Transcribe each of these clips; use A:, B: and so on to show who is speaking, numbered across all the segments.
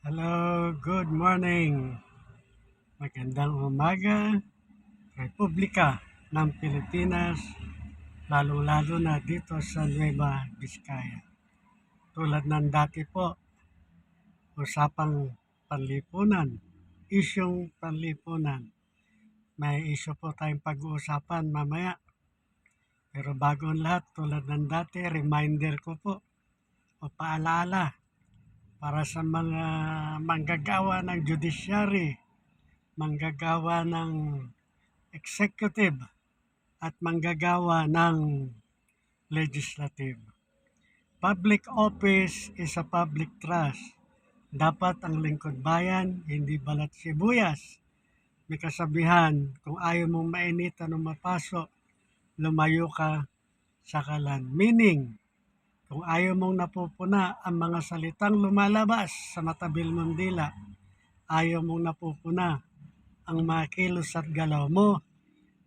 A: Hello, good morning. Magandang umaga, Republika ng Pilipinas, lalo-lalo na dito sa Nueva Vizcaya. Tulad ng dati po, usapang panlipunan, isyong panlipunan. May isyu po tayong pag-uusapan mamaya. Pero bago ang lahat, tulad ng dati, reminder ko po o paalala para sa mga manggagawa ng judiciary, manggagawa ng executive at manggagawa ng legislative. Public office is a public trust. Dapat ang lingkod bayan, hindi balat sibuyas. May kasabihan, kung ayaw mong mainitan o mapasok, lumayo ka sa kalan. Meaning, kung ayaw mong napupuna ang mga salitang lumalabas sa matabil mong dila, ayaw mong napupuna ang mga kilos at galaw mo,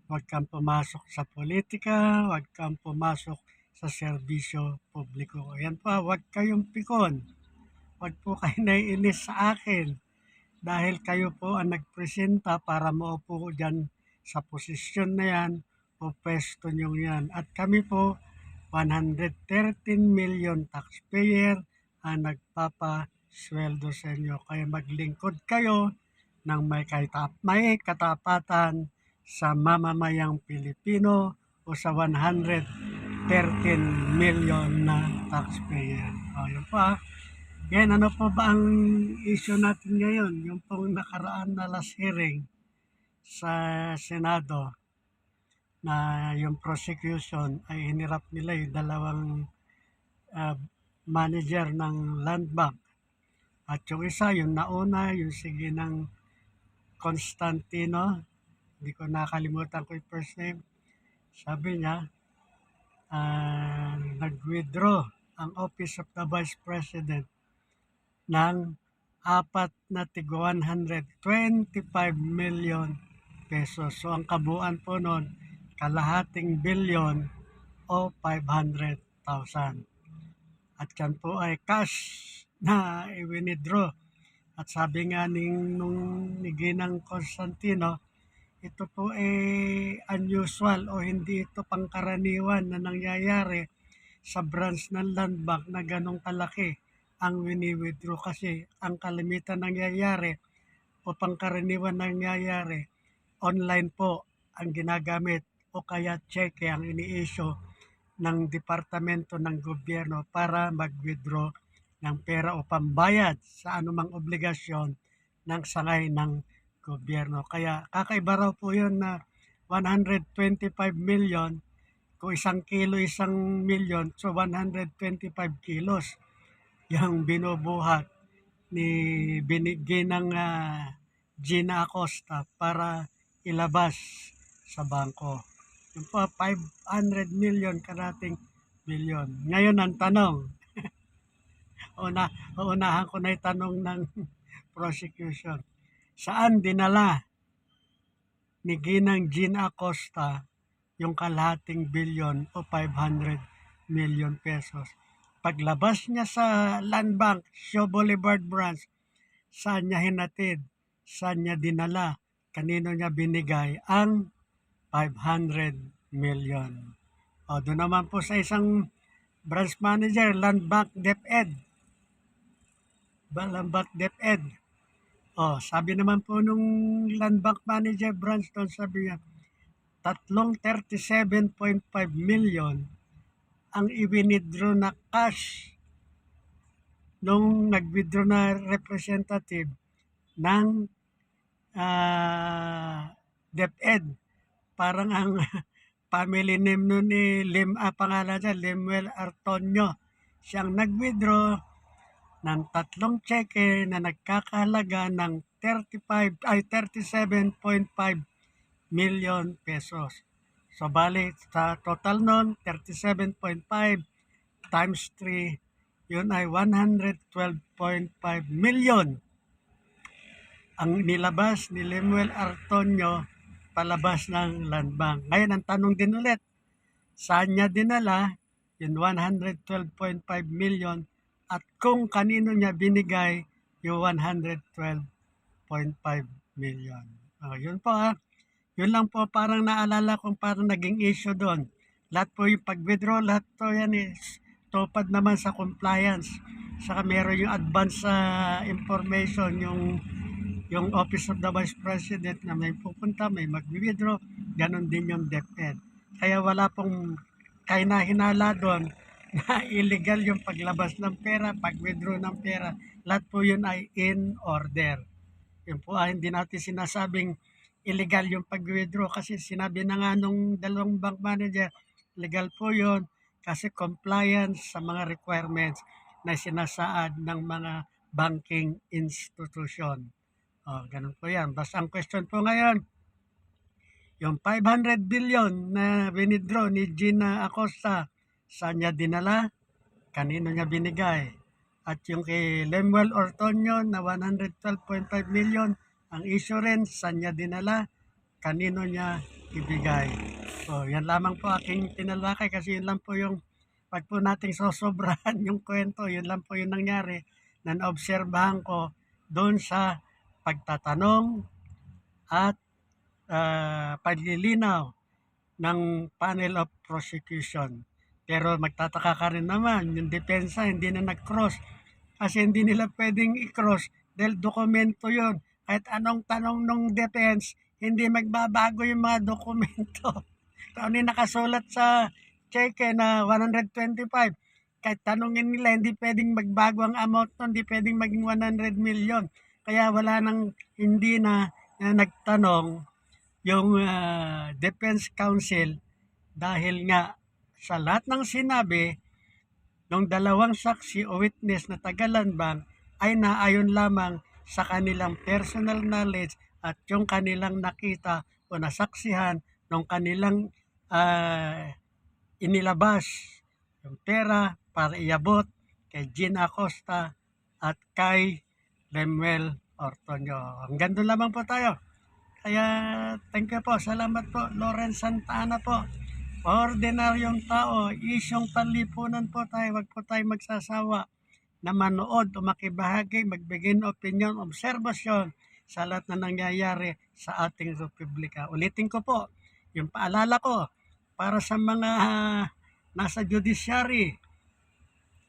A: huwag kang pumasok sa politika, huwag kang pumasok sa serbisyo publiko. Ayan pa, huwag kayong pikon. Huwag po kayo naiinis sa akin dahil kayo po ang nagpresenta para maupo dyan sa posisyon na yan o pwesto nyo yan. At kami po, 113 million taxpayer ang nagpapasweldo sa inyo. Kaya maglingkod kayo ng may katapatan sa mamamayang Pilipino o sa 113 million na taxpayer. O, yun po ah. Yan, ano po ba ang issue natin ngayon? Yung pong nakaraan na last hearing sa Senado na yung prosecution ay hinirap nila yung dalawang ah, manager ng Land Bank. At yung isa, yung nauna, yung sige ng Constantino, hindi ko nakalimutan ko yung first name, sabi niya, nag-withdraw ang Office of the Vice President ng apat na tig 125 million pesos. So ang kabuuan po noon, kalahating bilyon o 500,000. At yan po ay cash na i-withdraw. At sabi nga ni Ginang Constantino, ito po ay unusual o hindi ito pangkaraniwan na nangyayari sa branch ng Land Bank na ganong kalaki ang wini-withdraw kasi ang kalimitan nangyayari o pangkaraniwan nangyayari online po ang ginagamit o kaya cheque ang ini-issue ng departamento ng gobyerno para mag-withdraw ng pera o pambayad sa anumang obligasyon ng sangay ng gobyerno. Kaya kakaiba raw po yun na 125 million, kung isang kilo, isang milyon, so 125 kilos yung binubuhat ni binigyan ng Gina Acosta para ilabas sa bangko. Yung po, 500 million karating bilyon. Ngayon ang tanong, uunahan ko na yung tanong ng prosecution. Saan dinala ni Ginang Gina Acosta yung kalahating bilyon o 500 million pesos? Paglabas niya sa Land Bank, Shaw Boulevard Branch, saan niya hinatid? Saan niya dinala? Kanino niya binigay ang 500 million? O, doon naman po sa isang branch manager, Land Bank DepEd. Land Bank DepEd. O, sabi naman po nung Land Bank Manager branch doon, sabi niya, tatlong 37.5 million ang i-withdraw na cash nung nag-withdraw na representative ng DepEd. Parang ang family name nun ni pangalan niya, Lemuel Artonio. Siyang nag-withdraw ng tatlong cheque na nagkakahalaga ng 37.5 million pesos. So bali sa total nun, 37.5 times 3, yun ay 112.5 million ang nilabas ni Lemuel Artonio palabas ng Land Bank. Ngayon ang tanong din ulit, saan niya dinala yung 112.5 million at kung kanino niya binigay yung 112.5 million. Yun po Yun lang po parang naalala kong parang naging issue doon. Lahat po yung pag-withdraw, lahat po yan is tupad naman sa compliance. Saka meron yung advance information, yung Office of the Vice President na may pupunta, may mag-withdraw, ganon din yung DepEd. Kaya wala pong kainahinala doon na illegal yung paglabas ng pera, pag-withdraw ng pera. Lahat po yun ay in order. Yun po hindi natin sinasabing illegal yung pag-withdraw kasi sinabi na nga nung dalawang bank manager, legal po yun kasi compliance sa mga requirements na sinasaad ng mga banking institution. Ganun po yan. Basta ang question po ngayon, yung 500 billion na withdraw ni Gina Acosta, saan niya dinala? Kanino niya binigay? At yung kay Lemuel Ortonio na 112.5 million, ang issue rin, saan niya dinala? Kanino niya ibigay? So, yan lamang po aking tinalakay kasi yun lang po yung pag po nating sosobrahan yung kwento, yun lang po yung nangyari na naobserbahan ko doon sa pagtatanong at paglilinaw ng panel of prosecution. Pero magtataka ka rin naman, yung depensa hindi na nag-cross kasi hindi nila pwedeng i-cross dahil dokumento yon. Kahit anong tanong ng defense, hindi magbabago yung mga dokumento. Kung ano yung nakasulat sa cheque na 125, kahit tanongin nila, hindi pwedeng magbago ang amount nun, hindi pwedeng maging 100 million. Kaya wala nang hindi na nagtanong yung Defense Council dahil nga sa lahat ng sinabi ng dalawang saksi o witness na taga-Lanbang ay naayon lamang sa kanilang personal knowledge at yung kanilang nakita o nasaksihan ng kanilang inilabas yung pera para iabot kay Jean Acosta at kay Lemuel Ortonio. Hanggang doon lamang po tayo. Kaya thank you po. Salamat po. Lawrence Santa Ana po. Ordinaryong tao, isyong panlipunan po tayo. Huwag po tayo magsasawa na manood o makibahagi, magbigay ng opinion, obserbasyon sa lahat na nangyayari sa ating republika. Ulitin ko po, yung paalala ko para sa mga nasa judiciary,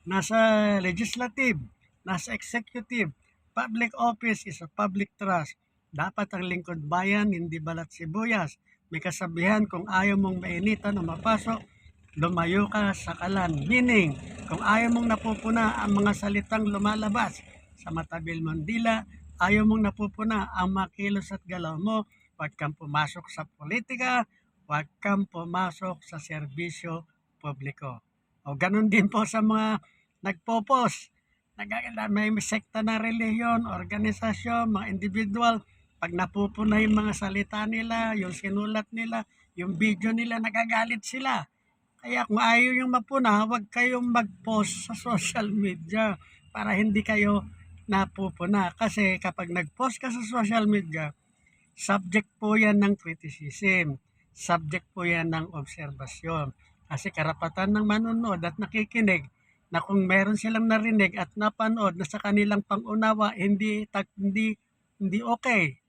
A: nasa legislative, nasa executive, public office is a public trust. Dapat ang lingkod bayan, hindi balat sibuyas. May kasabihan, kung ayaw mong mainitan o mapasok, lumayo ka sa kalan. Meaning, kung ayaw mong napupuna ang mga salitang lumalabas sa matabil mong dila, ayaw mong napupuna ang makilos at galaw mo, huwag kang pumasok sa politika, huwag kang pumasok sa serbisyo publiko. O ganun din po sa mga nagpo-post. May sekta na relihiyon, organisasyon, mga individual, pag napupuna yung mga salita nila, yung sinulat nila, yung video nila, nagagalit sila. Kaya kung ayaw yung mapuna, huwag kayong mag-post sa social media para hindi kayo napupuna. Kasi kapag nag-post ka sa social media, subject po yan ng criticism. Subject po yan ng obserbasyon. Kasi karapatan ng manonood at nakikinig na kung meron silang narinig at napanood na sa kanilang pangunawa hindi okay,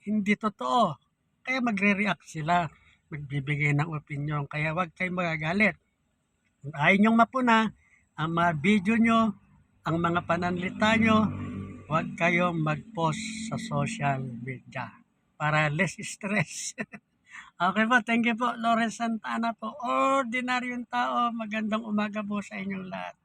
A: hindi totoo. Kaya magre-react sila, magbibigay ng opinion. Kaya huwag kayong magagalit. Kung ayaw nyong mapuna, ang mga video nyo, ang mga pananalita nyo, huwag kayong mag-post sa social media para less stress. Okay po, thank you po, Lawrence Santa Ana po. Ordinaryong tao, magandang umaga po sa inyong lahat.